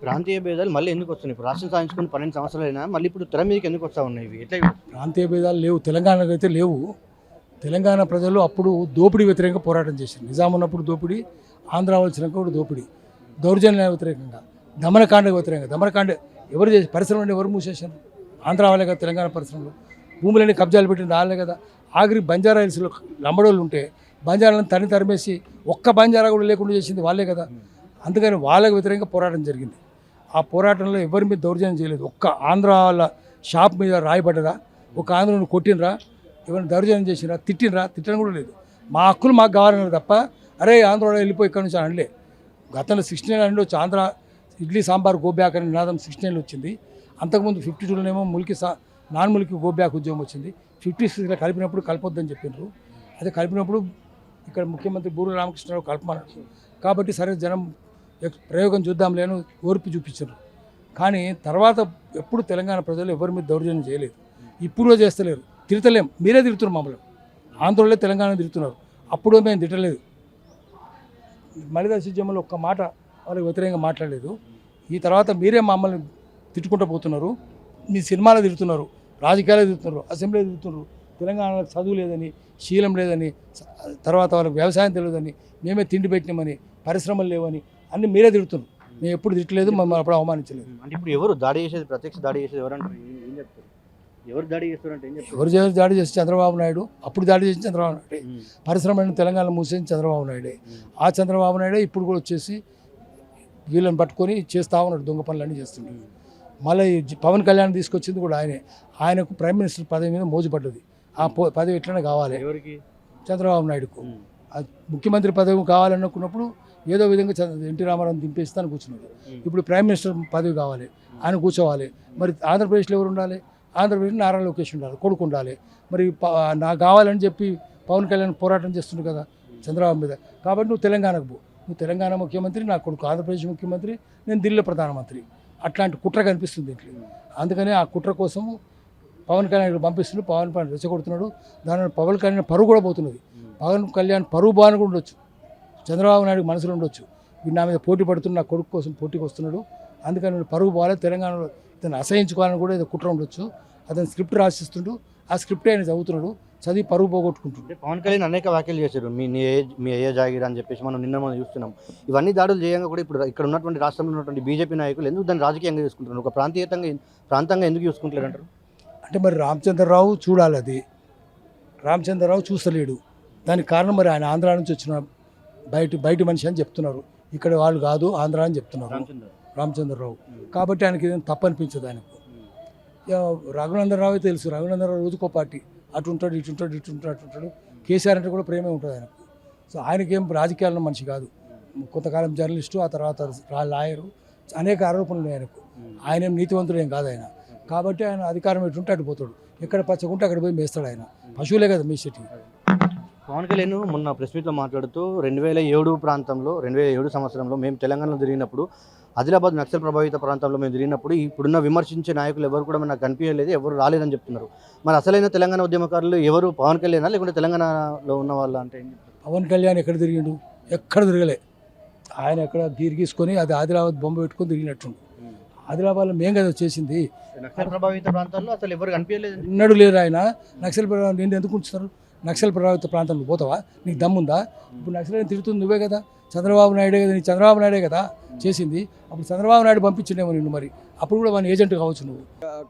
ప్రాంతీయ భేదాలు మళ్ళీ ఎందుకు వస్తున్నాయి? ఇప్పుడు రాష్ట్రం సాధించుకుని 12 సంవత్సరాలైనా మళ్ళీ ఇప్పుడు తెర మీదకి ఎందుకు వస్తూ ఉన్నాయి ఇవి? ఎట్లా ప్రాంతీయ భేదాలు లేవు, తెలంగాణకు అయితే లేవు. తెలంగాణ ప్రజలు అప్పుడు దోపిడీ వ్యతిరేకంగా పోరాటం చేశారు. నిజాం ఉన్నప్పుడు దోపిడీ, ఆంధ్ర వచ్చినాక కూడా దోపిడీ, దౌర్జన్య వ్యతిరేకంగా, దమనకాండకు వ్యతిరేకంగా. దమనకాండ ఎవరు చేసి పరిశ్రమలు ఎవరు మూసేశారు? ఆంధ్ర వాళ్ళే కదా. తెలంగాణ పరిశ్రమలు భూములన్నీ కబ్జాలు పెట్టింది వాళ్ళే కదా. ఆఖరి బంజారా హిల్స్లో లంబడోళ్ళు ఉంటే బంజారాలను తరిమేసి ఒక్క బంజారా కూడా లేకుండా చేసింది వాళ్ళే కదా. అందుకని వాళ్ళకి వ్యతిరేకంగా పోరాటం జరిగింది. ఆ పోరాటంలో ఎవరి మీద దౌర్జన్యం చేయలేదు. ఒక్క ఆంధ్ర వాళ్ళ షాప్ మీద రాయబడ్డదా? ఒక ఆంధ్రను కొట్టినరా? ఎవరైనా దౌర్జన్యం చేసినరా? తిట్టడం కూడా లేదు. మా హక్కులు మాకు కావాలన్నారు తప్ప అరే ఆంధ్రలో వెళ్ళిపోయి ఇక్కడ నుంచి అనలే. గతంలో 69 అని వచ్చి ఆంధ్ర ఇడ్లీ సాంబార్ గోబ్యాక్ అనే నినాదం 69 వచ్చింది. అంతకుముందు 52లోనేమో నాన్ ములికి గోబ్యాక్ ఉద్యమం వచ్చింది. 56లో కలిపినప్పుడు కలపొద్దని చెప్పినారు. అదే కలిపినప్పుడు ఇక్కడ ముఖ్యమంత్రి బూరు రామకృష్ణరావు కలపమన్నారు. కాబట్టి సరే జనం ప్రయోగం చూద్దాంలే అని ఓర్పు చూపించారు. కానీ తర్వాత ఎప్పుడు తెలంగాణ ప్రజలు ఎవరి మీద దౌర్జన్యం చేయలేదు. ఇప్పుడు చేస్తలేరు. తిడతలేం, మీరే తిడుతున్నారు మమ్మల్ని. ఆంధ్రలో తెలంగాణ తిడుతున్నారు. అప్పుడు మేము తిట్టలేదు. మలిదశ ఉద్యమంలో ఒక్క మాట వాళ్ళకి వ్యతిరేకంగా మాట్లాడలేదు. ఈ తర్వాత మీరే మమ్మల్ని తిట్టుకుంటూ పోతున్నారు. మీ సినిమాలో తిడుతున్నారు, రాజకీయాలు తిడుతున్నారు, అసెంబ్లీలో తిడుతున్నారు. తెలంగాణలో చదువు లేదని, శీలం లేదని, తర్వాత వాళ్ళకి వ్యవసాయం తెలియదని, మేమే తిండి పెట్టినామని, పరిశ్రమలు లేవని అన్నీ మీరే తిడుతున్నారు. మేము ఎప్పుడు తిట్టలేదు, మమ్మల్ని అప్పుడు అవమానించలేదు. అంటే ఇప్పుడు ఎవరు దాడి చేసేది, ప్రత్యక్ష దాడి చేసేది ఎవరంటారు? ఏం చెప్తారు? ఎవరు దాడి చేస్తారంటే ఏం చెప్తారు? ఎవరు దాడి చేసి చంద్రబాబు నాయుడు. అప్పుడు దాడి చేసి చంద్రబాబు నాయుడే. పరిశ్రమలను తెలంగాణ మూసేసి చంద్రబాబు నాయుడే. ఆ చంద్రబాబు నాయుడే ఇప్పుడు కూడా వచ్చేసి వీళ్ళని పట్టుకొని చేస్తూ ఉన్నాడు, దొంగ పనులన్నీ చేస్తున్నాడు. మళ్ళీ పవన్ కళ్యాణ్ తీసుకొచ్చింది కూడా ఆయనే. ఆయనకు ప్రైమ్ మినిస్టర్ పదవి మీద మోజుపడ్డది. ఆ పదవి ఎట్లనే కావాలి ఎవరికి? చంద్రబాబు నాయుడుకు. ముఖ్యమంత్రి పదవి కావాలనుకున్నప్పుడు ఏదో విధంగా ఎన్టీ రామారావు దింపేస్తాను కూర్చున్నాడు. ఇప్పుడు ప్రైమ్ మినిస్టర్ పదవి కావాలి, ఆయన కూర్చోవాలి. మరి ఆంధ్రప్రదేశ్లో ఎవరు ఉండాలి? ఆంధ్రప్రదేశ్లో నారా లోకేష్ ఉండాలి, కొడుకు ఉండాలి. మరి నాకు కావాలని చెప్పి పవన్ కళ్యాణ్ పోరాటం చేస్తుండు కదా చంద్రబాబు మీద. కాబట్టి నువ్వు తెలంగాణకు పో, నువ్వు తెలంగాణ ముఖ్యమంత్రి, నా కొడుకు ఆంధ్రప్రదేశ్ ముఖ్యమంత్రి, నేను ఢిల్లీ ప్రధానమంత్రి. అట్లాంటి కుట్ర కనిపిస్తుంది ఇంట్లో. అందుకని ఆ కుట్ర కోసం పవన్ కళ్యాణ్ పంపిస్తున్నాడు. పవన్ కళ్యాణ్ రెచ్చగొడుతున్నాడు. దాని పవన్ కళ్యాణ్ పరువు కూడా పోతున్నది. పవన్ కళ్యాణ్ పరువు బాను కూడా ఉండొచ్చు, చంద్రబాబు నాయుడు మనసులో ఉండొచ్చు. వీడు నా మీద పోటీ పడుతున్న నా కొడుకు కోసం పోటీకి వస్తున్నాడు, అందుకని పరువు పోవాలి, తెలంగాణలో ఇతను అసహించుకోవాలని కూడా ఏదో కుట్ర ఉండొచ్చు. అతను స్క్రిప్ట్ రాసిస్తుండు, ఆ స్క్రిప్ట్ ఆయన చదువుతున్నాడు, చదివి పరువు పోగొట్టుకుంటుండే. పవన్ కళ్యాణ్ అనేక వ్యాఖ్యలు చేశారు. మీ అయ్యే జాగిర్ అని చెప్పేసి మనం చూస్తున్నాం. ఇవన్నీ దాడులు చేయంగా కూడా ఇప్పుడు ఇక్కడ ఉన్నటువంటి రాష్ట్రంలో ఉన్నటువంటి బీజేపీ నాయకులు ఎందుకు దాన్ని రాజకీయంగా చూసుకుంటున్నారు? ఒక ప్రాంతంగా ఎందుకు చూసుకుంటలేరు అంటారు? అంటే మరి రామచంద్రరావు చూడాలి, అది రామచంద్రరావు చూస్తలేడు. దానికి కారణం మరి ఆయన ఆంధ్ర నుంచి వచ్చిన బయట మనిషి అని చెప్తున్నారు. ఇక్కడ వాళ్ళు కాదు ఆంధ్ర అని చెప్తున్నారు రామచంద్రరావు. కాబట్టి ఆయనకి ఏదైనా తప్పు అనిపించదు. ఆయనకు రఘునందనరావు తెలుసు. రఘునందనరావు రోజుకో పార్టీ, అటు ఉంటాడు, ఇటు ఉంటాడు. కేసీఆర్ అంటే కూడా ప్రేమే ఉంటుంది ఆయనకు. సో ఆయనకేం రాజకీయాల్లో మనిషి కాదు. కొంతకాలం జర్నలిస్టు, ఆ తర్వాత లాయరు, అనేక ఆరోపణలు ఉన్నాయి ఆయనకు. ఆయన ఏం నీతివంతుడు ఏం కాదు ఆయన. కాబట్టి ఆయన అధికారం ఎటుంటే అటు పోతాడు, ఎక్కడ పచ్చకుంటే అక్కడ పోయి మేస్తాడు. ఆయన పశువులే కదా మేసేటి. పవన్ కళ్యాణ్ మొన్న ప్రెస్ మీట్లో మాట్లాడుతూ 2007 సంవత్సరంలో మేము తెలంగాణలో తిరిగినప్పుడు, ఆదిలాబాద్ నక్సల్ ప్రభావిత ప్రాంతంలో మేము తిరిగినప్పుడు ఇప్పుడున్న విమర్శించే నాయకులు ఎవరు కూడా నాకు కనిపించలేదు, ఎవరు రాలేదని చెప్తున్నారు. మరి అసలైన తెలంగాణ ఉద్యమకారులు ఎవరు? పవన్ కళ్యాణ్ లేకుంటే తెలంగాణలో ఉన్న వాళ్ళ అంటే? పవన్ కళ్యాణ్ ఎక్కడ తిరిగిండు? ఎక్కడ తిరగలే. ఆయన ఎక్కడ గీసుకొని అది ఆదిలాబాద్ బొమ్మ పెట్టుకొని తిరిగినట్టుండు. ఆదిలాబాద్లో మేము కదా చేసింది. నక్సల్ ప్రభావిత ప్రాంతాల్లో అసలు ఎవరు కనిపించలేదు, ఎన్నడూ లేరు ఆయన. నక్సల్ ప్రభావిత నేను ఎందుకు ఉంచుతారు? నక్సల్ ప్రభావిత ప్రాంతంలో పోతావా? నీకు దమ్ముందా? ఇప్పుడు నక్సల్ తిరుగుతుంది నువ్వే కదా, చంద్రబాబు నాయుడే కదా, నీ చంద్రబాబు నాయుడే కదా చేసింది. అప్పుడు చంద్రబాబు నాయుడు పంపించిండేమో నిన్ను, మరి అప్పుడు కూడా మన ఏజెంట్ కావచ్చు నువ్వు.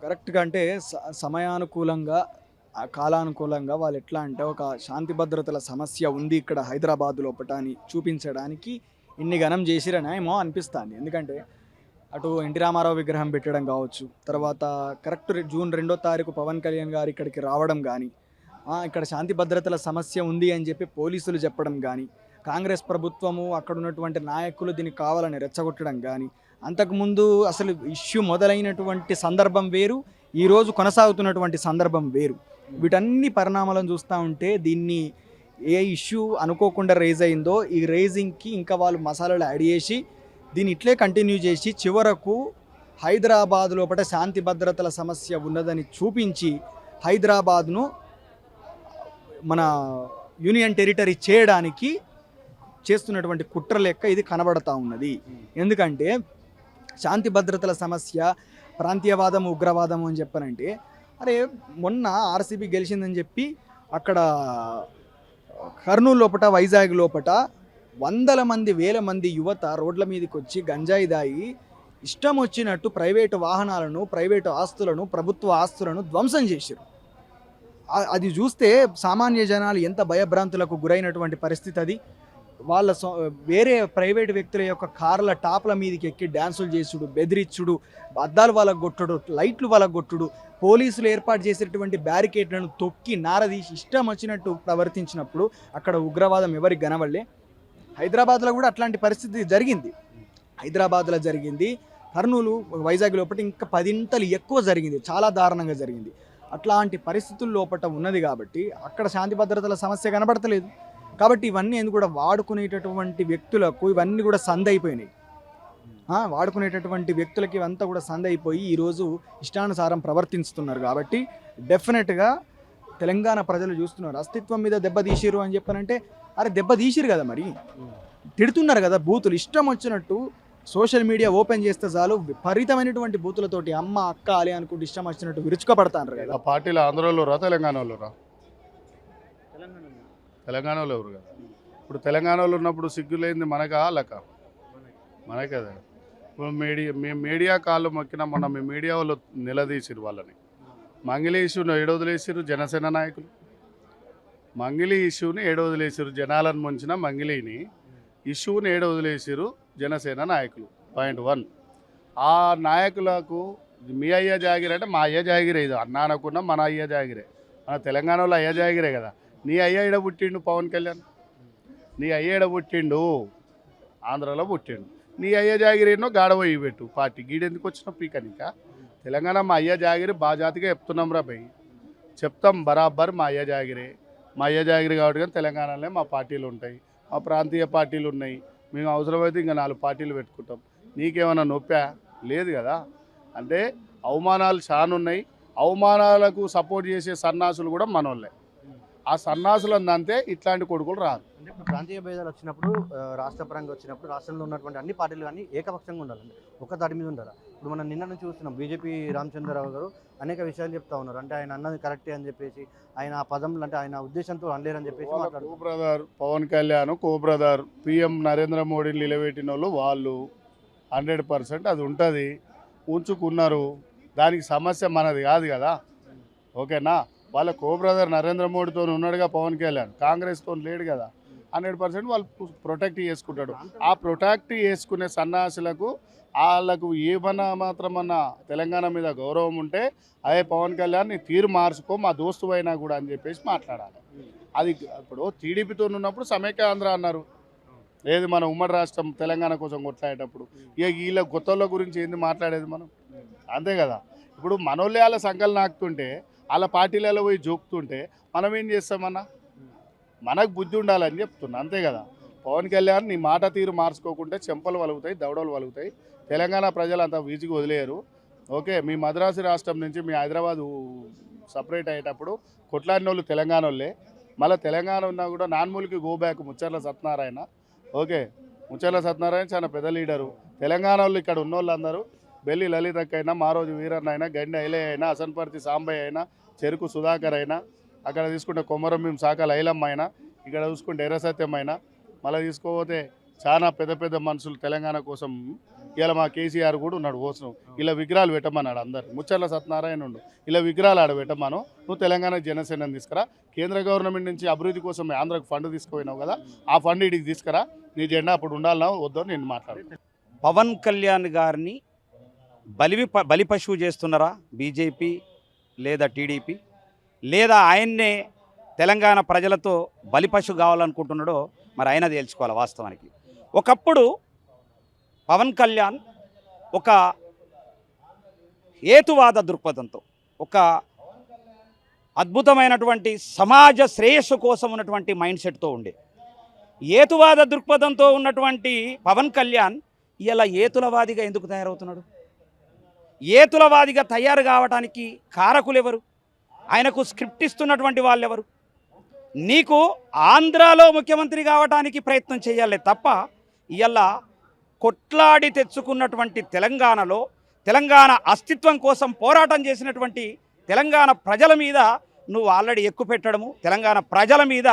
కరెక్ట్గా అంటే సమయానుకూలంగా, కాలానుకూలంగా వాళ్ళు ఎట్లా అంటే ఒక శాంతి భద్రతల సమస్య ఉంది ఇక్కడ హైదరాబాద్ లోపట అని చూపించడానికి ఇన్ని ఘనం చేసిరని ఏమో అనిపిస్తుంది. ఎందుకంటే అటు ఎన్టీ రామారావు విగ్రహం పెట్టడం కావచ్చు, తర్వాత కరెక్ట్ జూన్ 2వ తారీఖు పవన్ కళ్యాణ్ గారు ఇక్కడికి రావడం కానీ, ఇక్కడ శాంతి భద్రతల సమస్య ఉంది అని చెప్పి పోలీసులు చెప్పడం కానీ, కాంగ్రెస్ ప్రభుత్వము అక్కడ ఉన్నటువంటి నాయకులు దీనికి కావాలని రెచ్చగొట్టడం కానీ, అంతకుముందు అసలు ఇష్యూ మొదలైనటువంటి సందర్భం వేరు, ఈరోజు కొనసాగుతున్నటువంటి సందర్భం వేరు. వీటన్ని పరిణామాలను చూస్తూ ఉంటే దీన్ని ఏ ఇష్యూ అనుకోకుండా రేజ్ అయిందో ఈ రేజింగ్కి ఇంకా వాళ్ళు మసాలాలు యాడ్ చేసి దీన్ని ఇట్లే కంటిన్యూ చేసి చివరకు హైదరాబాద్ లోపల శాంతి భద్రతల సమస్య ఉన్నదని చూపించి హైదరాబాద్ను మన యూనియన్ టెరిటరీ చేయడానికి చేస్తున్నటువంటి కుట్ర లెక్క ఇది కనబడతా ఉన్నది. ఎందుకంటే శాంతి భద్రతల సమస్య, ప్రాంతీయవాదం, ఉగ్రవాదం అని చెప్పనంటే, అరే మొన్న ఆర్సీబీ గెలిచిందని చెప్పి అక్కడ కర్నూలు లోపట, వైజాగ్ లోపట వందల మంది, వేల మంది యువత రోడ్ల మీదకి వచ్చి గంజాయి దాగి ఇష్టం వచ్చినట్టు ప్రైవేటు వాహనాలను, ప్రైవేటు ఆస్తులను, ప్రభుత్వ ఆస్తులను ధ్వంసం చేశారు. అది చూస్తే సామాన్య జనాలు ఎంత భయభ్రాంతులకు గురైనటువంటి పరిస్థితి అది. వాళ్ళ వేరే ప్రైవేట్ వ్యక్తుల యొక్క కార్ల టాప్ల మీదకి ఎక్కి డ్యాన్సులు చేసుడు, బెదిరించుడు, అద్దాలు వాళ్ళకు కొట్టుడు, లైట్లు వాళ్ళకు కొట్టుడు, పోలీసులు ఏర్పాటు చేసేటువంటి బ్యారికేడ్లను తొక్కి నారదీసి ఇష్టం వచ్చినట్టు ప్రవర్తించినప్పుడు అక్కడ ఉగ్రవాదం ఎవరికి కనవల్లే. హైదరాబాద్లో కూడా అట్లాంటి పరిస్థితి జరిగింది. హైదరాబాద్లో జరిగింది, కర్నూలు, వైజాగ్ లోపల ఇంకా 10 ఇంతలు ఎక్కువ జరిగింది, చాలా దారుణంగా జరిగింది. అట్లాంటి పరిస్థితుల లోపల ఉన్నది కాబట్టి అక్కడ శాంతి భద్రతల సమస్య కనబడతలేదు. కాబట్టి ఇవన్నీ ఎందుకు కూడా వాడుకునేటటువంటి వ్యక్తులకు ఇవన్నీ కూడా సందైపోయినాయి. వాడుకునేటటువంటి వ్యక్తులకి ఇవంతా కూడా సందైపోయి ఈరోజు ఇష్టానుసారం ప్రవర్తిస్తున్నారు. కాబట్టి డెఫినెట్గా తెలంగాణ ప్రజలు చూస్తున్నారు, అస్తిత్వం మీద దెబ్బతీసిరు అని చెప్పనంటే, అరే దెబ్బతీసిరు కదా, మరి తిడుతున్నారు కదా, బూతులు ఇష్టం వచ్చినట్టు సోషల్ మీడియా ఓపెన్ చేస్తే చాలు విపరీతమైనటువంటి బూతులతోటి అమ్మ అక్క అలే అనుకుంటూ ఇష్టం వచ్చినట్టు విరుచుకపడతారు కదా. ఆ పార్టీలో ఆంధ్రలో రా, తెలంగాణలో రా? తెలంగాణలో ఎవరు కదా. ఇప్పుడు తెలంగాణలో ఉన్నప్పుడు సిగ్గులేంది మనకా వాళ్ళక? మనకే కదా. ఇప్పుడు మీడియా కాళ్ళు మొక్కిన మొన్న మీ మీడియా వాళ్ళు నిలదీసిరు వాళ్ళని. మంగిలి ఇష్యూని ఏడవదిలేసిరు జనసేన నాయకులు. మంగిలి ఇష్యూని ఏడవదిలేసిరు, జనాలను ముంచిన మంగిలిని ఇష్యూని ఏడవదిలేసిరు జనసేన నాయకులు. పాయింట్ 1. ఆ నాయకులకు మీ అయ్య జాగిరే అంటే మా అయ్య జాగిరే, ఇది అన్న అనకున్నా మన అయ్య జాగిరే, మన తెలంగాణలో అయ్య జాగిరే కదా. నీ అయ్య ఈడ పుట్టిండు పవన్ కళ్యాణ్, నీ అయ్య ఈడ పుట్టిండు, ఆంధ్రాలో పుట్టిండు. నీ అయ్య జాగిరేనో గాడపోయి పెట్టు పార్టీ గీడెందుకు వచ్చిన పీకనిక. తెలంగాణ మా అయ్య జాగిరి బాజాతిగా చెప్తున్నాం రా భయ్, చెప్తాం బరాబర్ మా అయ్య జాగిరే. మా అయ్య జాగిరి కాబట్టి కానీ తెలంగాణలో మా పార్టీలు ఉంటాయి, మా ప్రాంతీయ పార్టీలు ఉన్నాయి. మేము అవసరమైతే ఇంకా 4 పార్టీలు పెట్టుకుంటాం. నీకేమైనా నొప్పా? లేదు కదా. అంటే అవమానాలు చాలా ఉన్నాయి. అవమానాలకు సపోర్ట్ చేసే సన్నాసులు కూడా మనోళ్ళే. ఆ సన్నాసులను అంతే ఇట్లాంటి కొడుకులు రారు. అంటే ఇప్పుడు ప్రాంతీయ భేదాలు వచ్చినప్పుడు, రాష్ట్ర పరంగా వచ్చినప్పుడు రాష్ట్రంలో ఉన్నటువంటి అన్ని పార్టీలు కానీ ఏకపక్షంగా ఉండాలండి, ఒక దాడి మీద ఉండాలి. ఇప్పుడు మనం నిన్న నుంచి చూస్తున్నాం, బీజేపీ రామచంద్రరావు గారు అనేక విషయాలు చెప్తా ఉన్నారు. అంటే ఆయన అన్నది కరెక్టే అని చెప్పేసి, ఆయన ఆ పదంలో అంటే ఆయన ఉద్దేశంతో అనలేరని చెప్పేసి మాట్లాడుతున్నారు. కో బ్రదర్ పవన్ కళ్యాణ్, కో బ్రదర్ పిఎం నరేంద్ర మోడీని నిలబెట్టిన వాళ్ళు 100% అది ఉంటుంది, ఉంచుకున్నారు. దానికి సమస్య మనది కాదు కదా. ఓకేనా. వాళ్ళ కో బ్రదర్ నరేంద్ర మోడీతో ఉన్నాడుగా పవన్ కళ్యాణ్, కాంగ్రెస్తో లేడు కదా. 100% వాళ్ళు ప్రొటెక్ట్ చేసుకుంటాడు. ఆ ప్రొటెక్ట్ చేసుకునే సన్నాసులకు వాళ్ళకు ఏమన్నా మాత్రమన్నా తెలంగాణ మీద గౌరవం ఉంటే, అదే పవన్ కళ్యాణ్ నీ తీరు మార్చుకో, మా దోస్తు అయినా కూడా అని చెప్పేసి మాట్లాడాలి. అది ఇప్పుడు టీడీపీతో ఉన్నప్పుడు సమైక్య ఆంధ్ర అన్నారు, ఏది మన ఉమ్మడి రాష్ట్రం తెలంగాణ కోసం కొట్లాడేటప్పుడు. ఇక వీళ్ళ కొత్తల గురించి ఏంది మాట్లాడేది మనం, అంతే కదా. ఇప్పుడు మనోళ్ళే వాళ్ళ సంకలు నాకుతుంటే, వాళ్ళ పార్టీలలో పోయి జోకుతుంటే మనం ఏం చేస్తామన్నా? మనకు బుద్ధి ఉండాలని చెప్తున్నా, అంతే కదా. పవన్ కళ్యాణ్ నీ మాట తీరు మార్చుకోకుంటే చెంపలు వలుగుతాయి, దవడలు వలుగుతాయి. తెలంగాణ ప్రజలు అంతా వీచికి వదిలేయరు. ఓకే, మీ మద్రాసు రాష్ట్రం నుంచి మీ హైదరాబాదు సపరేట్ అయ్యేటప్పుడు కొట్లాడిన వాళ్ళు తెలంగాణ వాళ్ళే. మళ్ళీ తెలంగాణ ఉన్నా కూడా నాన్మూలికి go back Muchcharla Satyanarayana. Okay, Muchcharla Satyanarayana చాలా పెద్ద లీడరు. తెలంగాణ వాళ్ళు ఇక్కడ ఉన్న వాళ్ళందరూ బెల్లి లలితక్క అయినా, మారోజు వీరన్న అయినా, గండి ఐలయ్య అయినా, అసన్పర్తి సాంబయ్య అయినా, చెరుకు సుధాకర్ అయినా, అక్కడ తీసుకుంటే కొమరంభీం శాఖ ఐలమ్మ అయినా, ఇక్కడ చూసుకుంటే ఎర్రసత్యం అయినా, మళ్ళీ తీసుకోపోతే చాలా పెద్ద పెద్ద మనుషులు తెలంగాణ కోసం. ఇలా మా కేసీఆర్ కూడా ఉన్నాడు కోసం, ఇలా విగ్రహాలు పెట్టమన్నాడు అందరు. ముచ్చర్ల సత్యనారాయణ ఉండు, ఇలా విగ్రహాలు ఆడ పెట్టమను. నువ్వు తెలంగాణ జనసేన తీసుకురా, కేంద్ర గవర్నమెంట్ నుంచి అభివృద్ధి కోసం ఆంధ్రాకు ఫండ్ తీసుకుపోయినావు కదా, ఆ ఫండ్ ఇడికి తీసుకురా. నీ జెండా అప్పుడు ఉండాలన్నా వద్దో నేను మాట్లాడు. పవన్ కళ్యాణ్ గారిని బలి పశువు చేస్తున్నారా బీజేపీ లేదా టీడీపీ, లేదా ఆయన్నే తెలంగాణ ప్రజలతో బలిపశు కావాలనుకుంటున్నాడో మరి ఆయన తేల్చుకోవాలి. వాస్తవానికి ఒకప్పుడు పవన్ కళ్యాణ్ ఒక హేతువాద దృక్పథంతో, ఒక అద్భుతమైనటువంటి సమాజ శ్రేయస్సు కోసం ఉన్నటువంటి మైండ్ సెట్తో ఉండే, హేతువాద దృక్పథంతో ఉన్నటువంటి పవన్ కళ్యాణ్ ఇలా ఏతులవాదిగా ఎందుకు తయారవుతున్నాడు? ఏతులవాదిగా తయారు కావడానికి కారకులు ఎవరు? ఆయనకు స్క్రిప్ట్ ఇస్తున్నటువంటి వాళ్ళు ఎవరు? నీకు ఆంధ్రాలో ముఖ్యమంత్రి కావడానికి ప్రయత్నం చేయాలి తప్ప ఇలా కొట్లాడి తెచ్చుకున్నటువంటి తెలంగాణలో తెలంగాణ అస్తిత్వం కోసం పోరాటం చేసినటువంటి తెలంగాణ ప్రజల మీద నువ్వు ఆల్రెడీ ఎక్కుపెట్టడము, తెలంగాణ ప్రజల మీద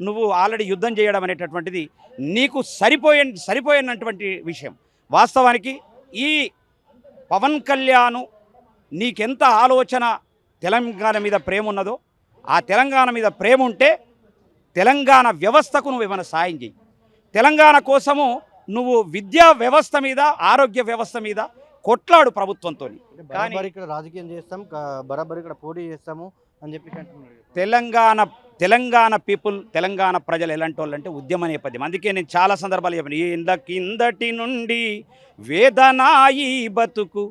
నువ్వు ఆల్రెడీ యుద్ధం చేయడం అనేటటువంటిది నీకు సరిపోయినటువంటి విషయం. వాస్తవానికి ఈ పవన్ కళ్యాణ్ నీకెంత ఆలోచన తెలంగాణ మీద ప్రేమ ఉన్నదో, ఆ తెలంగాణ మీద ప్రేమ ఉంటే తెలంగాణ వ్యవస్థకు నువ్వు ఏమైనా సాయం చేయి. తెలంగాణ కోసము నువ్వు విద్యా వ్యవస్థ మీద, ఆరోగ్య వ్యవస్థ మీద కొట్లాడు ప్రభుత్వంతో. బరాబర్ ఇక్కడ రాజకీయం చేస్తాం, బరాబర్ ఇక్కడ పోటీ చేస్తాము అని చెప్పి తెలంగాణ అంటున్నారు. పీపుల్, తెలంగాణ ప్రజలు ఎలాంటి వాళ్ళు అంటే ఉద్యమ నేపథ్యం. అందుకే నేను చాలా సందర్భాలు చెప్పాను, ఈ కిందటి నుండి వేదనాయి బతుకు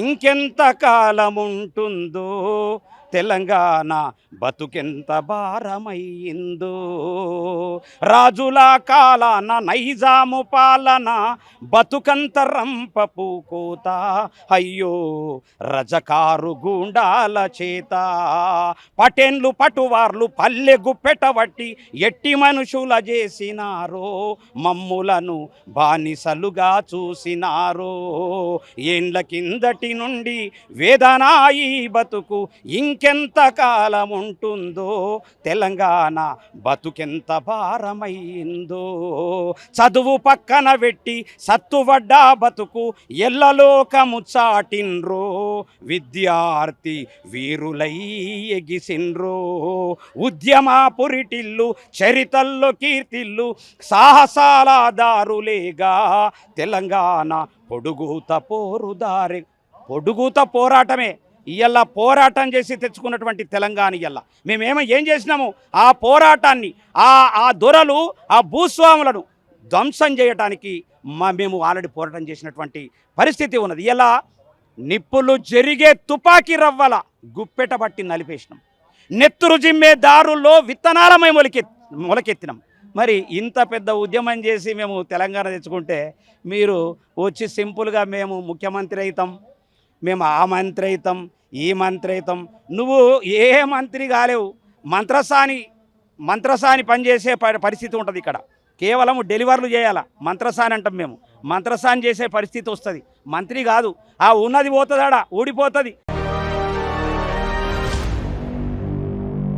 ఇంకెంత కాలం ఉంటుందో, తెలంగాణ బతుకెంత భారమయ్యిందో, రాజుల కాలాన నైజాము పాలన బతుకంత రంపపు కోత, అయ్యో రజకారు గూండాల చేత, పటేన్లు పటువార్లు పల్లె గుప్పెటబట్టి ఎట్టి మనుషుల చేసినారో, మమ్ములను బానిసలుగా చూసినారో, ఏండ్ల కిందటి నుండి వేదనాయి బతుకు ఇంకెంత కాలం ఉంటుందో, తెలంగాణ బతుకెంత భారమైందో, చదువు పక్కన పెట్టి సత్తువడ్డా బతుకు ఎల్లలోకము చాటిన్రో, విద్యార్థి వీరులై ఎగిసిన్రో, ఉద్యమ పురిటిల్లు చరితల్లో కీర్తిల్లు సాహసాల దారులేగా, తెలంగాణ పొడుగుత పోరాటమే ఇయ్యల్ల పోరాటం చేసి తెచ్చుకున్నటువంటి తెలంగాణ. ఇయ్యల్ల ఏం చేసినాము, ఆ పోరాటాన్ని ఆ దొరలు, ఆ భూస్వాములను ధ్వంసం చేయటానికి మేము ఆల్రెడీ పోరాటం చేసినటువంటి పరిస్థితి ఉన్నది. ఇలా నిప్పులు జరిగే తుపాకీ రవ్వల గుప్పెటబట్టి నలిపేసినాం, నెత్తురు జిమ్మే దారుల్లో విత్తనాలమై మొలకెత్తినాం. మరి ఇంత పెద్ద ఉద్యమం చేసి మేము తెలంగాణ తెచ్చుకుంటే మీరు వచ్చి సింపుల్గా మేము ముఖ్యమంత్రి అవుతాం, మేము ఆ మంత్రి అవుతాం, ఈ మంత్రి అవుతాం. నువ్వు ఏ మంత్రి కాలేవు, మంత్రసాని పనిచేసే పరిస్థితి ఉంటుంది ఇక్కడ. కేవలం డెలివర్లు చేయాలా, మంత్రసాని అంటాం మేము, మంత్రసాని చేసే పరిస్థితి వస్తుంది. మంత్రి కాదు, ఆ ఉన్నది పోతుందాడా ఊడిపోతుంది.